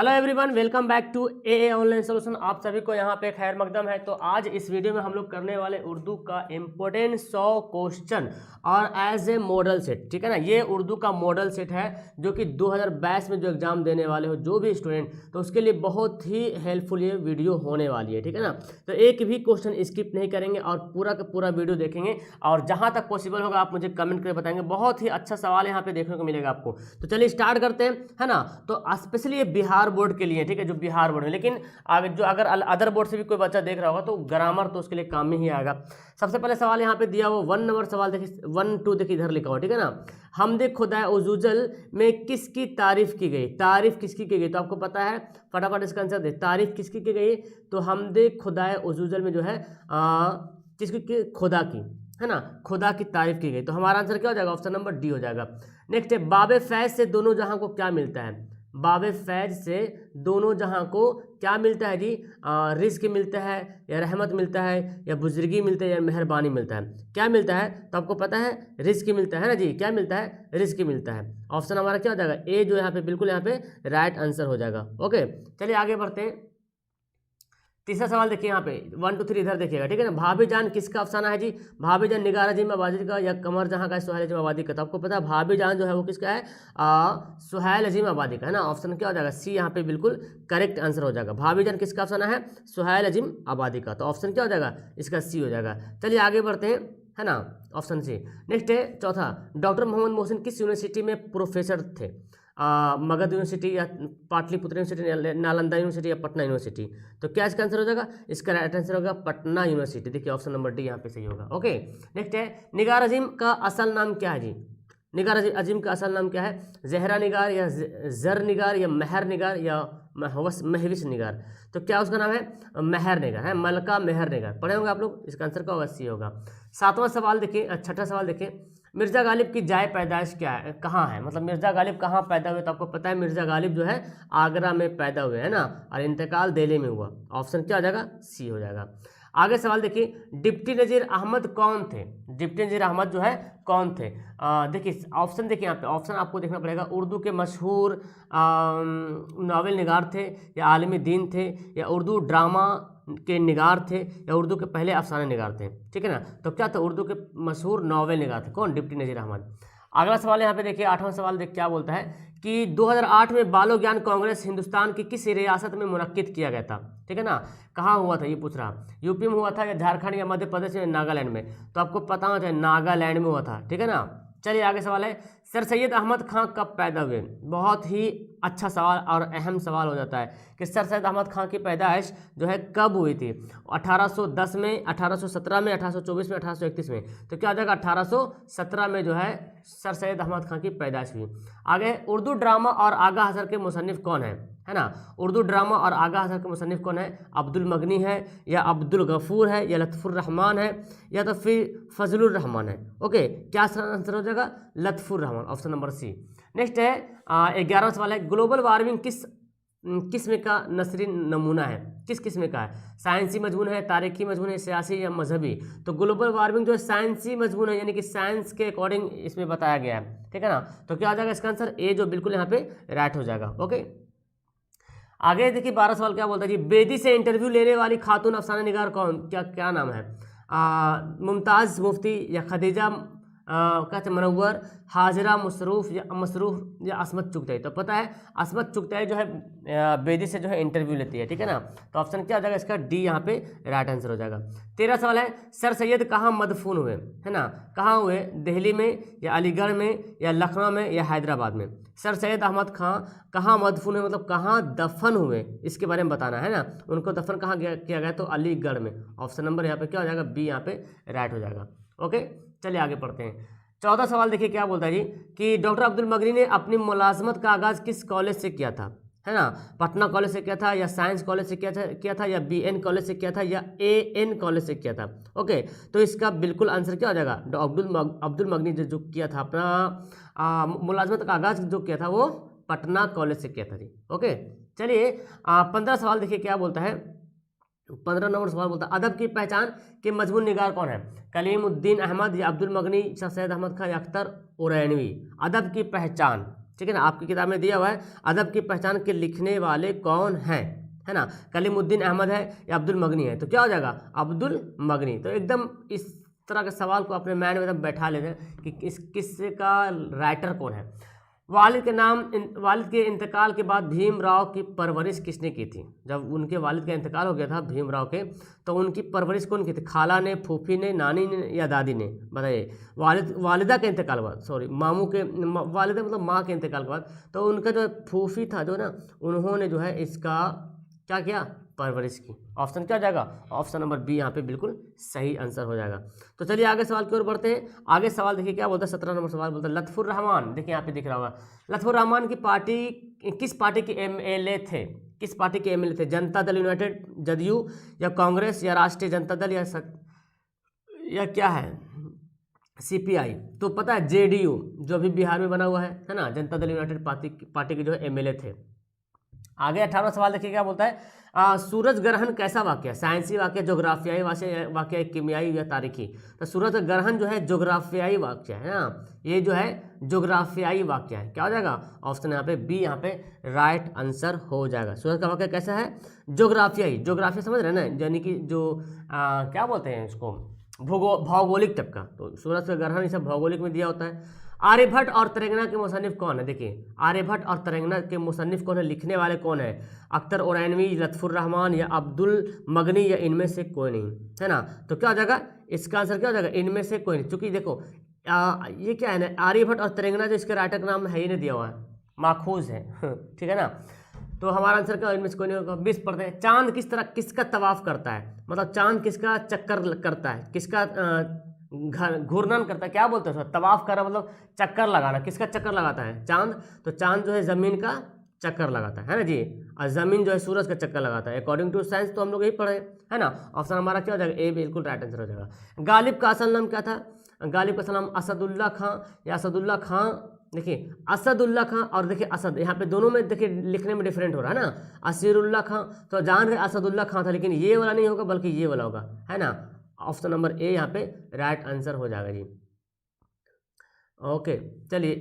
Hello everyone, welcome back to a online solution. आप सभी को यहाँ पे खैर मकदम है। तो आज इस वीडियो में हम लोग करने वाले उर्दू का इम्पोर्टेंट 100 क्वेश्चन और एज ए मॉडल सेट, ठीक है ना। ये उर्दू का मॉडल सेट है जो कि 2022 में जो एग्जाम देने वाले हो जो भी स्टूडेंट, तो उसके लिए बहुत ही हेल्पफुल ये वीडियो होने वाली है, ठीक है ना। तो एक भी क्वेश्चन स्किप नहीं करेंगे और पूरा का पूरा वीडियो देखेंगे और जहाँ तक पॉसिबल होगा आप मुझे कमेंट करके बताएंगे। बहुत ही अच्छा सवाल यहाँ पे देखने को मिलेगा आपको। तो चलिए स्टार्ट करते हैं, है ना। तो स्पेशली ये बिहार बोर्ड के लिए, ठीक है, जो बिहार बोर्ड है। लेकिन अगर अदर बोर्ड से भी कोई बच्चा देख रहा होगा तो ग्रामर तो उसके लिए काम में ही आएगा। सबसे पहले सवाल यहाँ पे दिया वो 1 नंबर सवाल देखिए, 1 2 देखिए इधर लिखा हुआ, ठीक है ना। हमदे खुदा उजुजल में किसकी तारीफ की गई? तारीफ किसकी की गई? तो आपको पता है, फटाफट इसका आंसर दे। तारीफ किसकी की गई? तो हमदे खुदा उजुजल में जो है किसकी? खुदा की, है ना। खुदा की तारीफ की गई। तो हमारा आंसर क्या हो जाएगा? ऑप्शन नंबर डी हो जाएगा। नेक्स्ट है, बाबे फैज से दोनों जहां को क्या मिलता है? बाबे फैज से दोनों जहां को क्या मिलता है जी? रिस्क मिलता है या रहमत मिलता है या बुजुर्गी मिलता है या मेहरबानी मिलता है? क्या मिलता है? तो आपको पता है रिस्क मिलता है ना जी। क्या मिलता है? रिस्क मिलता है। ऑप्शन हमारा क्या हो जाएगा? ए जो यहाँ पे बिल्कुल यहाँ पे राइट आंसर हो जाएगा। ओके, चलिए आगे बढ़ते हैं। तीसरा सवाल देखिए यहाँ पे 1 2 3 इधर देखिएगा, ठीक है ना। भाभी जान किसका अफसाना है जी? भाभी जान निगार अजीम आबादी का या कमर जहाँ का है सुहैल अजीम आबादी का? तो आपको पता है भाभी जान जो है वो किसका है? सुहैल अजीम आबादी का, है ना। ऑप्शन क्या हो जाएगा? सी यहाँ पे बिल्कुल करेक्ट आंसर हो जाएगा। भाभी जान किसका अफसाना है? सुहैल अजीम आबादी का। तो ऑप्शन क्या हो जाएगा? इसका सी हो जाएगा। चलिए आगे बढ़ते हैं, है ना। Option C. नेक्स्ट है चौथा, डॉक्टर मोहम्मद मोहसिन किस यूनिवर्सिटी में प्रोफेसर थे? मगध यूनिवर्सिटी या पाटलिपुत्र यूनिवर्सिटी, नालंदा यूनिवर्सिटी या पटना यूनिवर्सिटी? तो क्या इसका आंसर हो जाएगा? इसका राइट आंसर होगा पटना यूनिवर्सिटी। देखिए ऑप्शन नंबर डी यहाँ पे सही होगा। ओके, नेक्स्ट है, निगार अजीम का असल नाम क्या है जी? निगार अजीम का असल नाम क्या है? जहरा निगार या जर निगार या महर निगार या महविश निगार? तो क्या उसका नाम है? महर निगार है, मलका महर निगार। पढ़े होंगे आप लोग। इसका आंसर का सी होगा। सातवां सवाल देखिए, छठा सवाल देखिए, मिर्जा गालिब की जाए पैदाइश क्या है? कहाँ है? मतलब मिर्जा गालिब कहाँ पैदा हुए? तो आपको पता है मिर्जा गालिब जो है आगरा में पैदा हुए, है ना, और इंतकाल दिल्ली में हुआ। ऑप्शन क्या हो जाएगा? सी हो जाएगा। आगे सवाल देखिए, डिप्टी नज़ीर अहमद कौन थे? डिप्टी नज़ीर अहमद जो है कौन थे? देखिए ऑप्शन देखिए यहाँ पे, ऑप्शन आपको देखना पड़ेगा। उर्दू के मशहूर नावल निगार थे या आलिम दीन थे या उर्दू ड्रामा के निगार थे या उर्दू के पहले अफसाने निगार थे, ठीक है ना। तो क्या था? उर्दू के मशहूर नावल निगार थे। कौन? डिप्टी नज़ीर अहमद। अगला सवाल यहाँ पे देखिए, 8वां सवाल देख क्या बोलता है कि 2008 में बालो ज्ञान कांग्रेस हिंदुस्तान की किस रियासत में मुनक्किद किया गया था? ठीक है ना। कहाँ हुआ था ये पूछ रहा। यूपी में हुआ था या झारखंड या मध्य प्रदेश या नागालैंड में? तो आपको पता होना चाहिए नागालैंड में हुआ था, ठीक है ना। चलिए आगे सवाल है, सर सैयद अहमद खां कब पैदा हुए? बहुत ही अच्छा सवाल और अहम सवाल हो जाता है कि सर सैयद अहमद खां की पैदाइश जो है कब हुई थी? 1810 में, 1817 में, 1824 में, 1831 में? तो क्या हो जाएगा? 1817 में जो है सर सैयद अहमद खां की पैदाइश हुई। आगे, उर्दू ड्रामा और आगा हसर के मुसन्निफ कौन है ना। उर्दू ड्रामा और आगा हसर के मुसन्निफ कौन है? अब्दुल मगनी है या अब्दुल गफूर है या लतफुर रहमान है या तो फिर फजलुर रहमान है? ओके, क्या आंसर हो जाएगा? Latifur Rahman, option number C. Next है 11वां सवाल है, ग्लोबल वार्मिंग किस किस्म का नसरी नमूना है? किस किस्म का है? साइंसी मजमून है, तारीखी मजमून है, सियासी या मजहबी? तो ग्लोबल वार्मिंग जो है साइंसी मजमून है, यानी कि साइंस के अकॉर्डिंग इसमें बताया गया है, ठीक है ना। तो क्या आ जाएगा इसका आंसर? ए जो बिल्कुल यहाँ पे राइट हो जाएगा। ओके, आगे देखिए 12 सवाल क्या बोलता है जी, बेदी से इंटरव्यू लेने वाली खातून अफसाना निगार कौन? क्या नाम है? मुमताज़ मुफ्ती या खदीजा कहते मनव्वर, हाजिरा मसरूफ़ या असमत चुगताई? तो पता है असमत चुगताई जो है बेदी से जो है इंटरव्यू लेती है, ठीक है ना। तो ऑप्शन क्या हो जाएगा इसका? डी यहाँ पे राइट आंसर हो जाएगा। 13 सवाल है, सर सैयद कहाँ मदफून हुए? है ना, कहाँ हुए? दिल्ली में या अलीगढ़ में या लखनऊ में या हैदराबाद में? सर सैयद अहमद खां कहाँ मदफून हुए, मतलब कहाँ दफन हुए, इसके बारे में बताना है ना। उनको दफन कहाँ किया गया? तो अलीगढ़ में। ऑप्शन नंबर यहाँ पे क्या हो जाएगा? बी यहाँ पे राइट हो जाएगा। ओके, चलिए आगे पढ़ते हैं। 14 सवाल देखिए क्या बोलता है जी कि डॉक्टर अब्दुल मगनी ने अपनी मुलाजमत का आगाज़ किस कॉलेज से किया था? है ना, पटना कॉलेज से किया था या साइंस कॉलेज से किया था या BN कॉलेज से किया था या AN कॉलेज से किया था? ओके, तो इसका बिल्कुल आंसर क्या हो जाएगा? अब्दुल मगनी जो किया था अपना मुलाजमत का आगाज़ जो किया था वो पटना कॉलेज से किया था जी। ओके, चलिए 15 सवाल देखिए क्या बोलता है। 15 नंबर सवाल बोलता है, अदब की पहचान के मजमून निगार कौन है? कलीमुद्दीन अहमद या अब्दुल मगनी, सर सैयद अहमद खां या अख्तर उरैनवी? अदब की पहचान, ठीक है ना, आपकी किताब में दिया हुआ है अदब की पहचान के लिखने वाले कौन हैं, है ना, कलीमुद्दीन अहमद है या अब्दुल मगनी है, तो क्या हो जाएगा अब्दुल मगनी। तो एकदम इस तरह के सवाल को अपने माइंड में एकदम बैठा लेते हैं कि किस का राइटर कौन है। वालिद के इंतकाल के बाद भीमराव की परवरिश किसने की थी? जब उनके वालिद का इंतकाल हो गया था भीमराव के, तो उनकी परवरिश कौन की थी? खाला ने, फूफी ने, नानी ने या दादी ने? बताइए। वालिदा के इंतकाल के बाद, सॉरी मामू के, वालिदा मतलब माँ के इंतकाल के बाद, तो उनका जो फूफी था जो ना, उन्होंने जो है इसका क्या किया? परवरिश की। ऑप्शन क्या हो जाएगा? ऑप्शन नंबर बी यहाँ पे बिल्कुल सही आंसर हो जाएगा। तो चलिए आगे सवाल की ओर बढ़ते हैं। आगे सवाल देखिए क्या बोलता है, 17 नंबर सवाल बोलता है लत्फुर रहमान, देखिए यहाँ पे दिख रहा होगा, लत्फुर रहमान की पार्टी किस पार्टी के एमएलए थे? किस पार्टी के एमएलए थे? जनता दल यूनाइटेड, जदयू या कांग्रेस या राष्ट्रीय जनता दल या क्या है सीपीआई? तो पता है जेडीयू जो अभी बिहार में बना हुआ है ना, जनता दल यूनाइटेड पार्टी के जो है एमएलए थे। आगे 18वां सवाल देखिए क्या बोलता है, सूरज ग्रहण कैसा वाक्य? साइंसी वाक्य, जोग्राफियाई वाक्य, किमियाई या तारीखी? तो सूरज ग्रहण जो है जोग्राफियाई वाक्य है ना, ये जो है जोग्राफियाई वाक्य है। क्या हो जाएगा? ऑप्शन यहाँ पे बी यहाँ पे राइट आंसर हो जाएगा। सूरज का वाक्य कैसा है? जोग्राफियाई। जोग्राफिया समझ रहे हैं ना, यानी कि जो क्या बोलते हैं इसको, भौगोलिक टाइप का। तो सूरज का ग्रहण ये सब भौगोलिक में दिया होता है। आर्यभट्ट और तरेंगना के मुसन्निफ कौन है? देखिए आर्यभट्ट और तरेंगना के मुसन्निफ कौन है, लिखने वाले कौन है? अख्तर ओरैनवी, लत्फुर रहमान या अब्दुल मगनी या इनमें से कोई नहीं, है ना। तो क्या हो जाएगा इसका आंसर? क्या हो जाएगा? इनमें से कोई नहीं। चूंकि देखो ये क्या है ना, आर्यभट्ट और तरेंगना जो इसके राइटर का नाम है, ये नहीं दिया हुआ है, माखूज है ठीक है ना। तो हमारा आंसर क्या? इनमें से कोई नहीं होगा। 20 पढ़ते हैं। चांद किसका तवाफ करता है? मतलब चांद किसका चक्कर करता है, किसका घूर्णन करता है? क्या बोलते हैं उसको? तवाफ करना मतलब चक्कर लगाना। किसका चक्कर लगाता है? चांद। तो चांद जो है जमीन का चक्कर लगाता है ना जी, और जमीन जो है सूरज का चक्कर लगाता है। अकॉर्डिंग टू साइंस तो हम लोग यही पढ़े, है ना। ऑप्शन हमारा क्या हो जाएगा? ए बिल्कुल राइट आंसर हो जाएगा। गालिब का असल नाम क्या था? गालिब का असल नाम असदुल्ला खां या असदुल्ला खां? देखिए असदुल्ला खां और देखिए असद, यहाँ पे दोनों में देखिए लिखने में डिफरेंट हो रहा है ना। असीरुल्ला खां, तो जान रहे असदुल्ला खां था, लेकिन ये वाला नहीं होगा बल्कि ये वाला होगा, है ना। ऑप्शन नंबर ए यहाँ पे राइट आंसर हो जाएगा जी। ओके चलिए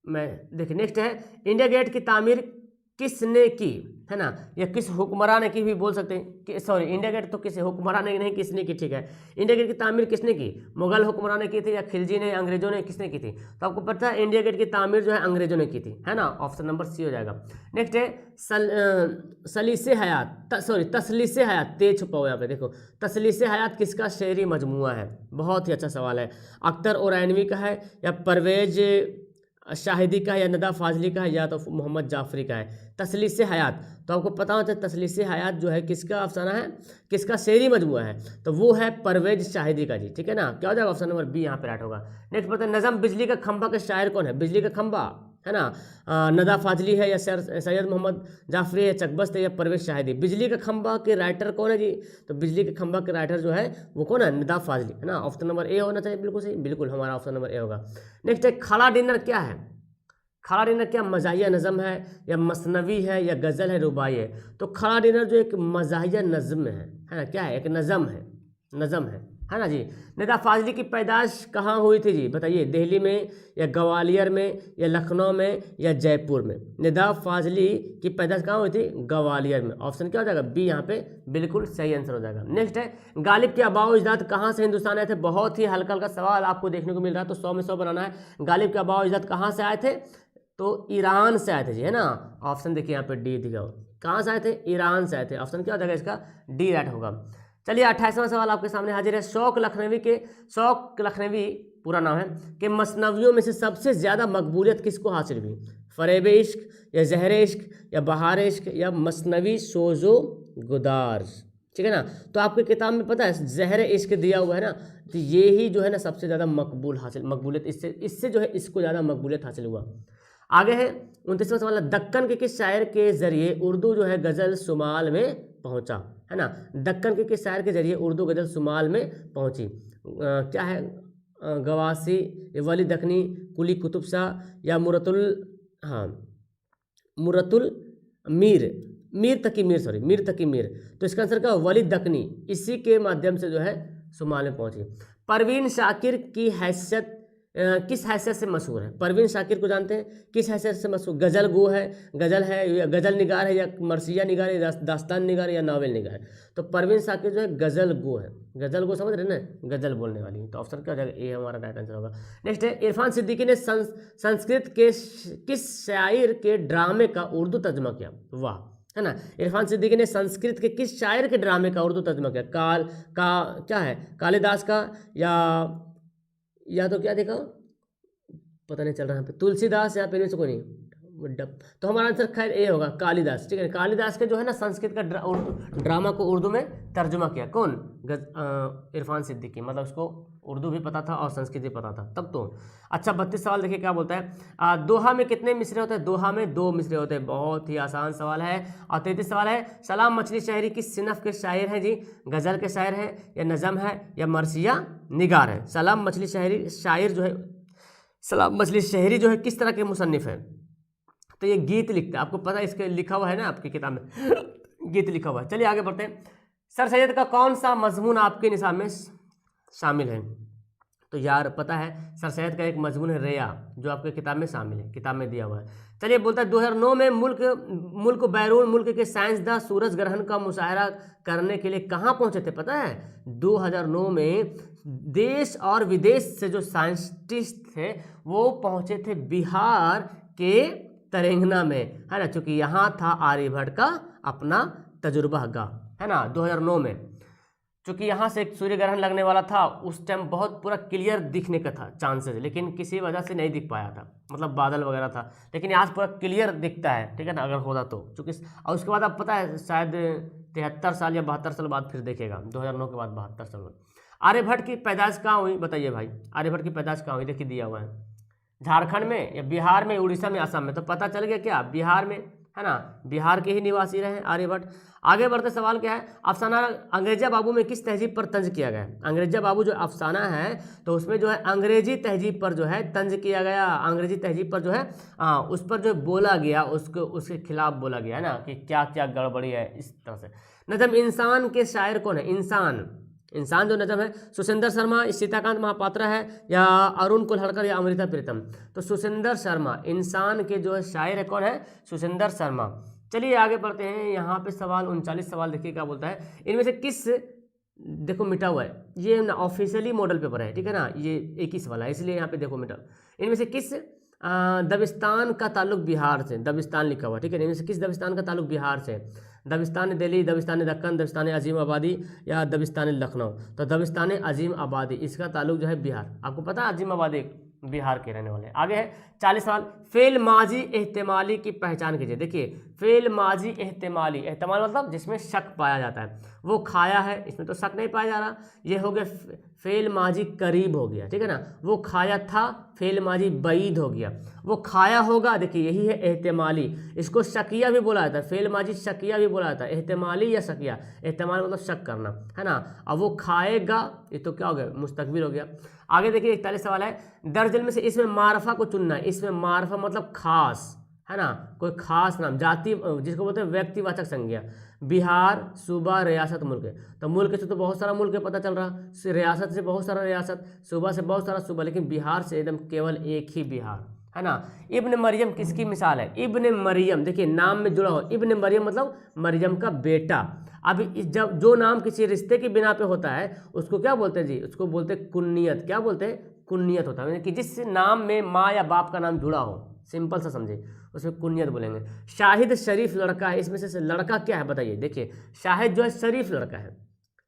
मैं देखिए नेक्स्ट है, इंडिया गेट की तामीर किसने की? है ना, या किस हुक्मरान ने की भी बोल सकते हैं कि, सॉरी इंडिया गेट तो किसी हुक्मरान ने नहीं, किसने की, ठीक है। इंडिया गेट की तामीर किसने की? मुगल हुक्मरान ने की थी या खिलजी ने, अंग्रेजों ने, किसने की थी? तो आपको पता है इंडिया गेट की तामीर जो है अंग्रेजों ने की थी, है ना। ऑप्शन नंबर सी हो जाएगा। नेक्स्ट है सलीसे हयात, सॉरी तसलीसे हयात, तेज छुपा हुआ यहाँ पे देखो, तसलीसे हयात किसका शेरी मजमुआ है? बहुत ही अच्छा सवाल है। अख्तर ओरैनवी का है या परवेज शाहिदी का है या नदा फाजली का है या तो मोहम्मद जाफरी का है? तसलीसे हयात, तो आपको पता होता है तसलीसे हयात जो है किसका अफसाना है, किसका शेरी मजमुआ है? तो वो है परवेज शाहिदी का जी, ठीक है ना। क्या हो जाएगा? ऑप्शन नंबर बी यहाँ पे राइट होगा। नेक्स्ट पता है नज़म बिजली का खंभा का शायर कौन है? बिजली का खंभा, है ना, नदा फाजली है या सैयद मोहम्मद जाफरी है, चकबस्त है या परवेज शाहिदी? बिजली का खंभा के राइटर कौन है जी? तो बिजली के खंभा के राइटर जो है वो कौन है? नदा फाजली, है ना। ऑप्शन नंबर ए होना चाहिए, बिल्कुल सही, बिल्कुल हमारा ऑप्शन नंबर ए होगा। नेक्स्ट है खड़ा डिनर क्या है? खड़ा डिनर क्या मज़ाहिया नज़म है या मसनवी है या गज़ल है, रुबाई है? तो खड़ा डिनर जो एक मज़ाहिया नज़म है ना, क्या है? एक नज़म है ना जी। नदा फाजली की पैदाइश कहाँ हुई थी जी? बताइए, दिल्ली में या ग्वालियर में या लखनऊ में या जयपुर में? नदा फाजली की पैदाइश कहाँ हुई थी? ग्वालियर में। ऑप्शन क्या हो जाएगा? बी यहाँ पे बिल्कुल सही आंसर हो जाएगा। नेक्स्ट है गालिब के आबाओ अजदाद कहाँ से हिंदुस्तान आए थे? बहुत ही हल्का हल्का सवाल आपको देखने को मिल रहा है, तो 100 में 100 बनाना है। गालिब के आबाओ अजदाद कहाँ से आए थे? तो ईरान से आए थे जी, है ना। ऑप्शन देखिए यहाँ पे डी दिखा हो, कहाँ से आए थे? ईरान से आए थे। ऑप्शन क्या हो जाएगा इसका? डी राइट होगा। चलिए 28वां सवाल आपके सामने हाजिर है। शौक लखनवी पूरा नाम है कि मसनवियों में से सबसे ज़्यादा मकबूलियत किसको हासिल हुई? फरेब इश्क या जहर इश्क या बहार इश्क या मसनवी सोजो गुदार, ठीक है ना। तो आपकी किताब में पता है जहर इश्क दिया हुआ है ना, तो ये ही जो है ना सबसे ज़्यादा मकबूलियत इससे जो है इसको ज़्यादा मकबूलियत हासिल हुआ। आगे है 29वां सवाल, दक्कन के किस शायर के जरिए उर्दू जो है गज़ल शुमाल में पहुंचा? है ना, दक्कन के किस शायर के जरिए उर्दू गज़ल शुमाल में पहुंची? क्या है? गवासी, वली दक्कनी, कुली कुतुब शाह या मुरतुल मीर तकी मीर। तो इसका आंसर क्या? वली दक्कनी, इसी के माध्यम से जो है शुमाल में पहुंची। परवीन शाकिर की हैसियत किस हैसियत से मशहूर है? परवीन शाकिर को जानते हैं, किस हैसियत से मशहूर? गजल गो है, गजल है या गजल निगार है या मरसिया निगार है, दास्तान निगार या नावल निगार है? तो परवीन शाकिर जो है गजल गो है। गजल गो समझ रहे ना, गजल बोलने वाली है। तो ऑप्शन क्या हो जाएगा? ए हमारा राइट आंसर होगा। नेक्स्ट है, इरफान सिद्दीकी ने संस्कृत के किस शायर के ड्रामे का उर्दू तर्जुमा किया? वाह, है ना। इरफान सिद्दीकी ने संस्कृत के किस शायर के ड्रामे का उर्दू तर्जुमा किया? क्या है, कालिदास का या तो क्या देखा, पता नहीं चल रहा है, तुलसीदास या फिर कोई नहीं। तो हमारा आंसर खैर ए होगा, कालिदास। ठीक है, कालिदास के जो है ना संस्कृत का ड्रामा को उर्दू में तर्जुमा किया कौन? इरफान सिद्दीकी। मतलब उसको उर्दू भी पता था और संस्कृत भी पता था तब तो। अच्छा, 32 सवाल देखिए क्या बोलता है। दोहा में कितने मिसरे होते हैं? दोहा में 2 मिसरे होते हैं। बहुत ही आसान सवाल है। और 33 सवाल है, सलाम मछली शायरी किस सिनफ के शायर हैं जी? गजल के शायर हैं या नज़म है या मरसिया निगार है? सलाम मछली शायर जो है, सलाम मछली शहरी जो है किस तरह के मुसन्निफ है? तो ये गीत लिखते हैं। आपको पता है, इसके लिखा हुआ है ना आपकी किताब में गीत लिखा हुआ है। चलिए आगे बढ़ते हैं। सर सैयद का कौन सा मजमून आपके निसाब में शामिल है? तो यार पता है, सर सैयद का एक मजमून है रेया, जो आपके किताब में शामिल है, किताब में दिया हुआ है। चलिए बोलता है 2009 में मुल्क बैरून मुल्क के साइंसदां सूरज ग्रहण का मुशाहरा करने के लिए कहाँ पहुंचे थे? पता है, 2009 में देश और विदेश से जो साइंटिस्ट थे वो पहुंचे थे बिहार के तेलंगाना में, है ना। चूंकि यहाँ था आर्यभट्ट का अपना तजुर्बा गाह, है ना। 2009 में चूंकि यहाँ से एक सूर्य ग्रहण लगने वाला था, उस टाइम बहुत पूरा क्लियर दिखने का था चांसेस, लेकिन किसी वजह से नहीं दिख पाया था, मतलब बादल वगैरह था। लेकिन आज पूरा क्लियर दिखता है, ठीक है ना, अगर होता तो। चूँकि और उसके बाद आप पता है शायद 73 साल या 72 साल बाद फिर देखेगा, 2009 के बाद 72 साल बाद। आर्यभट्ट की पैदाइश कहाँ हुई बताइए भाई? आर्यभट्ट की पैदाइश कहाँ हुई? देखिए दिया हुआ है, झारखंड में या बिहार में, उड़ीसा में, असम में। तो पता चल गया क्या, बिहार में, है ना। बिहार के ही निवासी रहे आर्यभट्ट। आगे बढ़ते सवाल क्या है, अफसाना अंग्रेजा बाबू में किस तहजीब पर तंज किया गया? अंग्रेजा बाबू जो अफसाना है तो उसमें जो है अंग्रेजी तहजीब पर जो है तंज किया गया। अंग्रेजी तहजीब पर जो है उस पर जो बोला गया, उसके खिलाफ बोला गया, है ना, कि क्या क्या गड़बड़ी है, इस तरह से। नज़म इंसान के शायर कौन है? इंसान जो नज़म है, सुसेंद्र शर्मा, सीताकांत महापात्रा है या अरुण कुल्हड़कर या अमृता प्रीतम? तो सुसेंद्र शर्मा इंसान के जो है शायर है, कौन है? सुसेंद्र शर्मा। चलिए आगे बढ़ते हैं। यहाँ पे सवाल 39 सवाल देखिए क्या बोलता है। इनमें से किस, देखो मिटा हुआ है, ये ना ऑफिशियली मॉडल पेपर है, ठीक है ना, ये एक ही सवाल है, इसलिए यहाँ पे देखो मिटा। इनमें से किस दबिस्तान का ताल्लुक बिहार से? दबिस्तान लिखा हुआ, ठीक है। इनमें से किस दबिस्तान का ताल्लुक बिहार से? दबिस्तान दिल्ली, दबिस्तान दक्कन, दबिस्तान अजीम आबादी या दबिस्तान लखनऊ? तो दबिस्तान अजीम आबादी, इसका ताल्लुक जो है बिहार। आपको पता है अजीम आबादी बिहार के रहने वाले। आगे है 40 सवाल, फेल माजी एहतिमाली की पहचान कीजिए। देखिए फेल माजी एहतिमाली, एहतिमाल मतलब जिसमें शक पाया जाता है। वो खाया है, इसमें तो शक नहीं पाया जा रहा। ये हो गया फेल माजी करीब हो गया, ठीक है ना। वो खाया था, फेल माजी बईद हो गया। वो खाया होगा, देखिए यही है एहतिमाली। इसको शकिया भी बोला जाता है, फेल माजी शकिया भी बोला जाता है। एहतिमाली या शकिया, एहतिमाल मतलब शक करना, है ना। अब वो खाएगा, ये तो क्या हो गया, मुस्तकबिल हो गया। आगे देखिए 41 सवाल है, दर्जन में से इसमें मारफा को चुनना है। इसमें मारफा मतलब खास, है ना, कोई खास नाम, जाति, जिसको बोलते हैं व्यक्तिवाचक संज्ञा। बिहार, सूबा, रियासत, मुल्क। तो मुल्क से तो बहुत सारा मुल्क पता चल रहा, रियासत से बहुत सारा रियासत, सूबा से बहुत सारा सूबा, लेकिन बिहार से एकदम केवल एक ही बिहार, है ना। इब्न मरियम किसकी मिसाल है? इब्न मरियम, देखिए नाम में जुड़ा हो, इब्न मरियम मतलब मरियम का बेटा। अभी जब जो नाम किसी रिश्ते की बिना पे होता है उसको क्या बोलते हैं जी? उसको बोलते हैं कुन्नियत। क्या बोलते हैं? कुन्नियत होता है, कि जिस नाम में माँ या बाप का नाम जुड़ा हो, सिंपल सा समझे, उसमें कुन्नियत बोलेंगे। शाहिद शरीफ लड़का है, इसमें से लड़का क्या है बताइए? देखिए शाहिद जो है शरीफ लड़का है।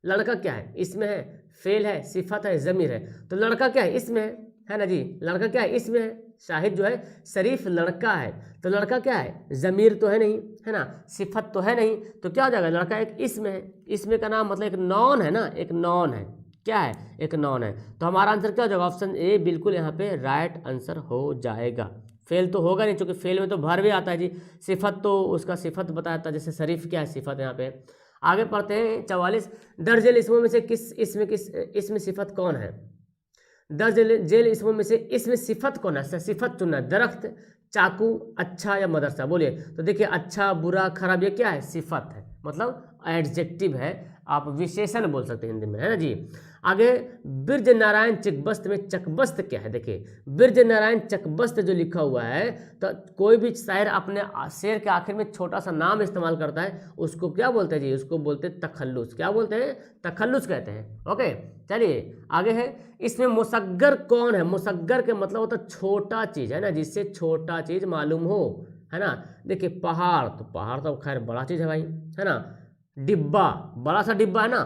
लड़का क्या है? इसमें है, फेल है, सिफत है, ज़मीर है। तो लड़का क्या है? इसमें है ना जी। लड़का क्या है? इसमें है। शाहिद जो है शरीफ लड़का है, तो लड़का क्या है? ज़मीर तो है नहीं, है ना, सिफत तो है नहीं, तो क्या हो जाएगा? लड़का एक इसमें है। इसमें का नाम मतलब एक नॉन है ना, एक नॉन है। क्या है? एक नॉन है। तो हमारा आंसर क्या हो जाएगा? ऑप्शन ए बिल्कुल यहाँ पे राइट आंसर हो जाएगा। फेल तो होगा नहीं, क्योंकि फेल में तो भर भी आता है जी। सिफत तो उसका सिफत बताता है, जैसे शरीफ क्या है? सिफत यहाँ पे। आगे पढ़ते हैं 44, दर्ज इसमों में से किस इसमें सिफत कौन है? दर्ज जेल इसमों में से इसमें सिफत कौन है? सिफत चुनना है। दरख्त, चाकू, अच्छा या मदरसा? बोलिए। तो देखिए अच्छा, बुरा, खराब, ये क्या है? सिफत है, मतलब एडजेक्टिव है, आप विशेषण बोल सकते हैं हिंदी में, है ना जी। आगे बिरज नारायण चकबस्त में चकबस्त क्या है, देखिए बिरज नारायण चकबस्त जो लिखा हुआ है, तो कोई भी शायर अपने शेर के आखिर में छोटा सा नाम इस्तेमाल करता है, उसको क्या बोलते हैं जी, उसको बोलते हैं तखल्लुस। क्या बोलते हैं? तखल्लुस कहते हैं। ओके, चलिए आगे है। इसमें मुसग्गर कौन है? मुसग्गर के मतलब होता है छोटा चीज, है ना, जिससे छोटा चीज मालूम हो, है ना। देखिए पहाड़, तो पहाड़ तो खैर बड़ा चीज है भाई, है ना। डिब्बा, बड़ा सा डिब्बा है ना।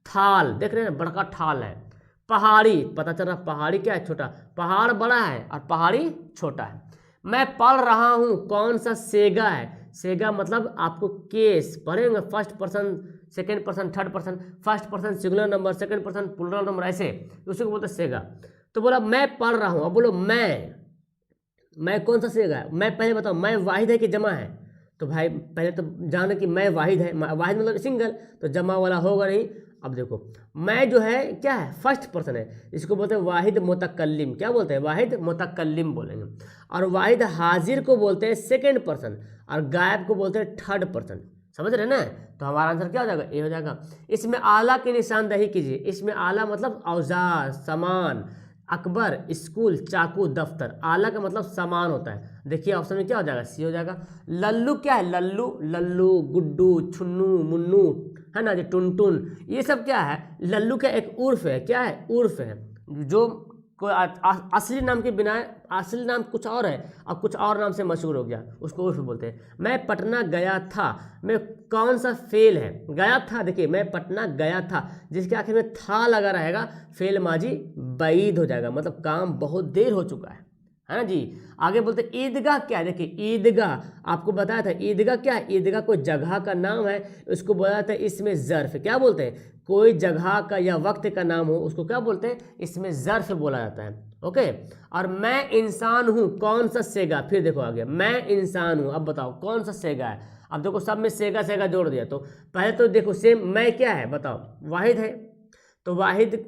थाल, देख रहे हैं बड़का थाल है। पहाड़ी, पता चल रहा पहाड़ी क्या है? छोटा। पहाड़ बड़ा है और पहाड़ी छोटा है। मैं पढ़ रहा हूं, कौन सा? सेगा है। सेगा मतलब आपको केस पढ़ेंगे, first person, second person, third person, first person singular number, second person plural number, ऐसे उसी को बोलते हैं सेगा। तो बोला मैं पढ़ रहा हूं, अब बोलो मैं कौन सा सेगा है? मैं पहले बताओ, मैं वाहिद है कि जमा है? तो भाई पहले तो जाने कि मैं वाहिद है, वाहिद मतलब सिंगल, तो जमा वाला होगा नहीं। अब देखो मैं जो है क्या है? फर्स्ट पर्सन है, इसको बोलते हैं वाहिद मुतकल्लिम। क्या बोलते हैं? वाहिद मुतकल्लिम बोलेंगे। और वाहिद हाजिर को बोलते हैं सेकंड पर्सन, और गायब को बोलते हैं थर्ड पर्सन। समझ रहे ना? तो हमारा आंसर क्या हो जाएगा? ए हो जाएगा। इसमें आला की निशानदेही कीजिए। इसमें आला मतलब औजार, सामान, अकबर, स्कूल, चाकू, दफ्तर। आला का मतलब सामान होता है। देखिए ऑप्शन में क्या हो जाएगा? सी हो जाएगा। लल्लू क्या है? लल्लू, लल्लू, गुड्डू, छुन्नू, मुन्नू, है ना, जो टुनटुन, ये सब क्या है? लल्लू का एक उर्फ है। क्या है? उर्फ है, जो कोई असली नाम के बिना, असली नाम कुछ और है और कुछ और नाम से मशहूर हो गया, उसको उर्फ बोलते हैं। मैं पटना गया था, मैं कौन सा फेल है? गया था, देखिए मैं पटना गया था, जिसके आखिर में था लगा रहेगा, फेल माजी बैद हो जाएगा, मतलब काम बहुत देर हो चुका है ना जी। आगे बोलते ईदगाह क्या है? देखिए ईदगाह आपको बताया था, ईदगाह क्या है? ईदगाह कोई जगह का नाम है, उसको बोला जाता है इसमें ज़र्फ। क्या बोलते हैं? कोई जगह का या वक्त का नाम हो, उसको क्या बोलते हैं? इसमें ज़र्फ बोला जाता है। ओके, और मैं इंसान हूँ, कौन सा सेगा? फिर देखो आगे, मैं इंसान हूँ, अब बताओ कौन सा सेगा है? अब देखो सब में सेगा सेगा जोड़ दिया, तो पहले तो देखो सेम मैं क्या है बताओ? वाहिद है, तो वाहिद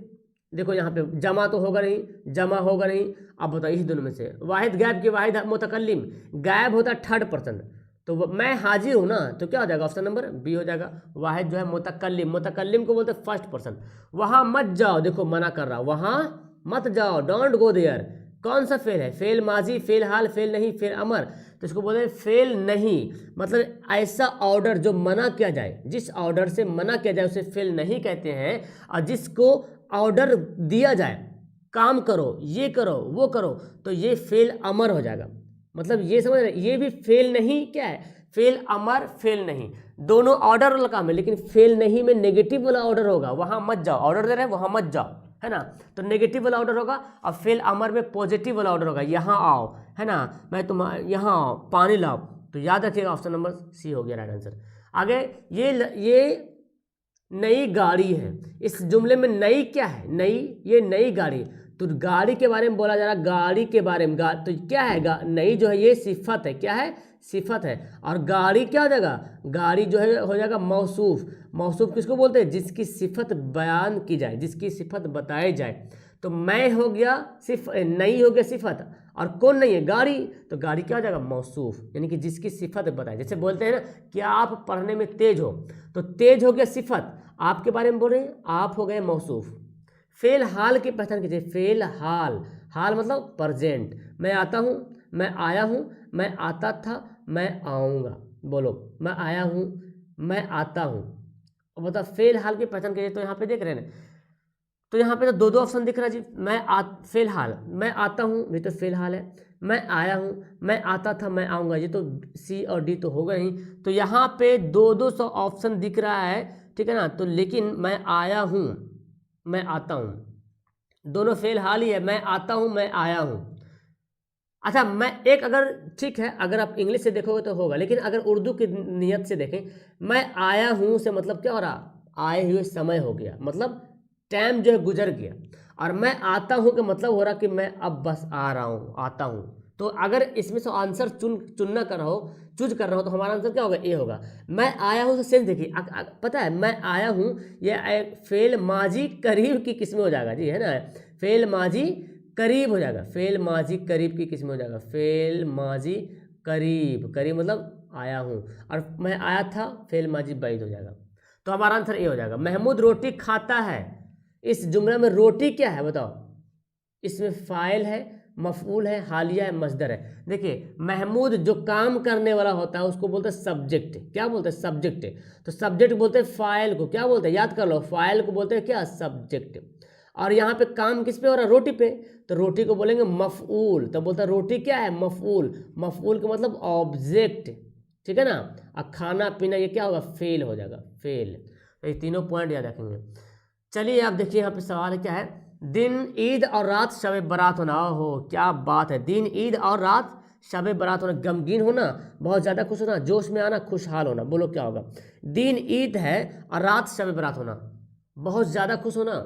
देखो यहाँ पे जमा तो होगा नहीं, जमा होगा नहीं। अब बताओ इस दोनों में से वाहिद गायब की, वाहिद मुतकल्लिम, गायब होता है थर्ड पर्सन, तो मैं हाजिर हूँ ना, तो क्या हो जाएगा? ऑप्शन नंबर बी हो जाएगा। वाहिद जो है मुतकल्लिम, मुतकल्लिम को बोलते हैं फर्स्ट पर्सन। वहाँ मत जाओ, देखो मना कर रहा, वहाँ मत जाओ, डोंट गो देयर। कौन सा फेल है? फेल माजी, फेल हाल, फेल नहीं, फेल अमर, तो इसको बोलते हैं फेल नहीं। मतलब ऐसा ऑर्डर जो मना किया जाए, जिस ऑर्डर से मना किया जाए उसे फेल नहीं कहते हैं, और जिसको ऑर्डर दिया जाए काम करो, ये करो, वो करो, तो ये फेल अमर हो जाएगा। मतलब ये समझ रहे, ये भी फेल नहीं क्या है? फेल अमर, फेल नहीं, दोनों ऑर्डर वाला काम है, लेकिन फेल नहीं में नेगेटिव वाला ऑर्डर होगा, वहां मत जाओ, ऑर्डर दे रहे हैं वहां मत जाओ, है ना, तो नेगेटिव वाला ऑर्डर होगा। और फेल अमर में पॉजिटिव वाला ऑर्डर होगा, यहाँ आओ, है ना, मैं तुम यहाँ आओ, पानी लाओ। तो याद रखिएगा ऑप्शन नंबर सी हो गया राइट आंसर। आगे ये नई गाड़ी है, इस जुमले में नई क्या है? नई, ये नई गाड़ी, तो गाड़ी के बारे में बोला जा रहा है, गाड़ी के बारे में, तो क्या है? नई जो है ये सिफत है, क्या है? सिफत है। और गाड़ी क्या हो जाएगा? गाड़ी जो है हो जाएगा मौसूफ। मौसूफ किसको बोलते हैं? जिसकी सिफत बयान की जाए, जिसकी सिफत बताई जाए। तो मैं हो गया नई हो गया सिफत, और कौन नहीं है? गाड़ी, तो गाड़ी क्या हो जाएगा? मौसूफ, यानी कि जिसकी सिफत बताए। जैसे बोलते हैं ना कि आप पढ़ने में तेज हो, तो तेज हो गया सिफत, आपके बारे में बोल रहे हैं, आप हो गए मौसूफ। फेल हाल की पहचान कीजिए। फेल हाल, हाल मतलब प्रेजेंट। मैं आता हूँ, मैं आया हूँ, मैं आता था, मैं आऊँगा। बोलो, मैं आया हूँ, मैं आता हूँ। अब बताओ फेल हाल की पहचान कीजिए। तो यहाँ पे देख रहे हैं, तो यहाँ पे तो दो ऑप्शन दिख रहा है जी। फेल हाल, मैं आता हूँ, ये तो फेल हाल है। मैं आया हूँ, मैं आता था, मैं आऊँगा, ये तो सी और डी तो होगा ही। तो यहाँ पे दो सौ ऑप्शन दिख रहा है, ठीक है ना। तो लेकिन मैं आया हूँ, मैं आता हूँ, दोनों फेल हाल ही है। मैं आता हूँ, मैं आया हूँ। अच्छा, मैं एक, अगर ठीक है, अगर आप इंग्लिश से देखोगे तो होगा, लेकिन अगर उर्दू की नियत से देखें, मैं आया हूँ से मतलब क्या हो रहा? आए हुए समय हो गया, मतलब टाइम जो है गुजर गया। और मैं आता हूँ का मतलब हो रहा कि मैं अब बस आ रहा हूँ, आता हूँ। तो अगर इसमें से आंसर चूज कर रहा हो, तो हमारा आंसर क्या होगा? ए होगा। मैं आया हूँ तो सेंस देखिए, पता है मैं आया हूँ, ये फेल माजी करीब की किस्म हो जाएगा जी, है ना, फेल माजी करीब हो जाएगा, फेल माजी करीब की किस्म हो जाएगा, फेल माजी करीब, करीब मतलब आया हूँ, और मैं आया था, फेल माजी बैद हो जाएगा। तो हमारा आंसर ए हो जाएगा। महमूद रोटी खाता है, इस जुमले में रोटी क्या है बताओ? इसमें फाइल है, मफऊल है, हालिया है, मस्दर है। देखिए महमूद जो काम करने वाला होता है उसको बोलते हैं सब्जेक्ट। क्या बोलते हैं? सब्जेक्ट। तो सब्जेक्ट बोलते हैं फाइल को, क्या बोलते हैं? याद कर लो, फाइल को बोलते हैं क्या? सब्जेक्ट। और यहाँ पे काम किस पे हो रहा है? रोटी पे। तो रोटी को बोलेंगे मफऊल। तो बोलता है रोटी क्या है? मफऊल। मफऊल का मतलब ऑब्जेक्ट, ठीक है ना। और खाना पीना ये क्या होगा? फेल हो जाएगा, फेल। तो ये तीनों पॉइंट याद रखेंगे। चलिए आप देखिए यहाँ पे सवाल क्या है। दिन ईद और रात शब बारात होना। हो क्या बात है! दिन ईद और रात शब बारात होना। गमगीन होना, बहुत ज़्यादा खुश होना, जोश में आना, खुशहाल होना। बोलो क्या होगा? दिन ईद है और रात शब बारात होना। बहुत ज़्यादा खुश होना